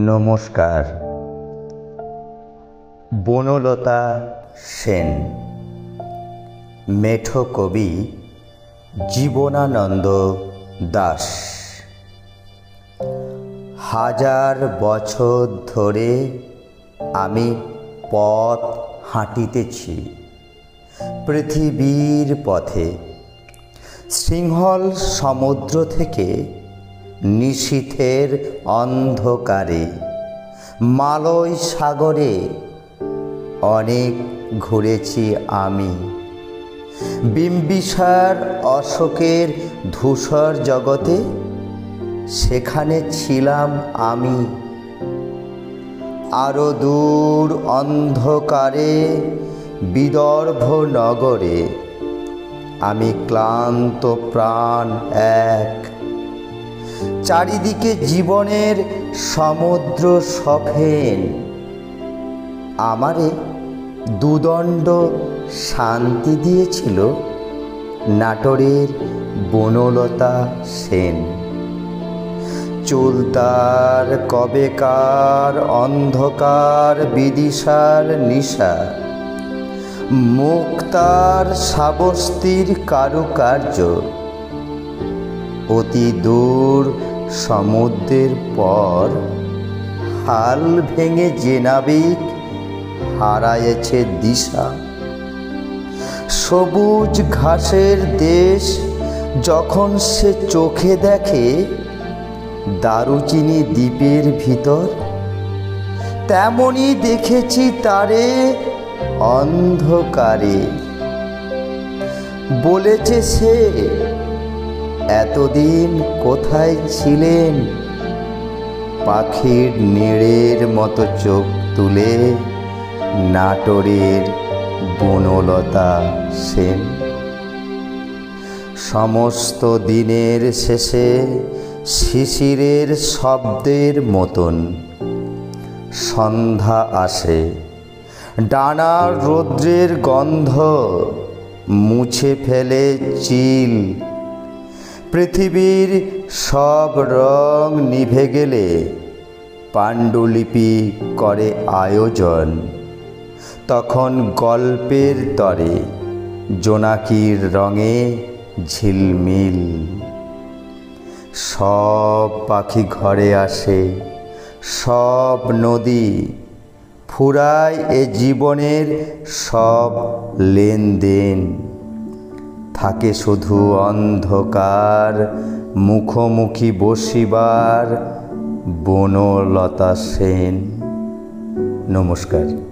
নমস্কার। বনলতা সেন, মেঠো কবি জীবনানন্দ দাশ। হাজার বছর ধরে আমি পথ হাঁটিতেছি পৃথিবীর পথে। সিংহল সমুদ্র থেকে নিশীথের অন্ধকারে, মালয় সাগরে অনেক ঘুরেছি আমি। বিম্বিসার অশোকের ধূসর জগতে সেখানে ছিলাম আমি। আরো দূর অন্ধকারে বিদর্ভ নগরে আমি ক্লান্ত প্রাণ এক। চারিদিকে জীবনের সমুদ্র সফেন, আমারে দুদণ্ড শান্তি দিয়েছিল নাটোরের বনলতা সেন। চুলতার কবেকার অন্ধকার বিদিশার নিশা, মুক্তার শ্রাবস্তির কারুকার্য, অতি দূর সমুদ্রের পর হাল ভেঙে যে নাবিক হারায়েছে দিশা। সবুজ ঘাসের দেশ যখন সে চোখে দেখে দারুচিনি দ্বীপের ভিতর, তেমনি দেখেছি তারে অন্ধকারে। বলেছে সে, এতদিন কোথায় ছিলেন? পাখির নীড়ের মতো চোখ তুলে নাটোরের বনলতা সেন। সমস্ত দিনের শেষে শিশিরের শব্দের মতন সন্ধ্যা আসে। ডানার রৌদ্রের গন্ধ মুছে ফেলে চিল। পৃথিবীর সব রং নিভে গেলে পাণ্ডুলিপি করে আয়োজন। তখন গল্পের তরে জোনাকির রঙে ঝিলমিল। সব পাখি ঘরে আসে, সব নদী ফুরায় এ জীবনের সব লেনদেন। থাকে শুধু অন্ধকার মুখোমুখি বসিবার বনলতা সেন। নমস্কার।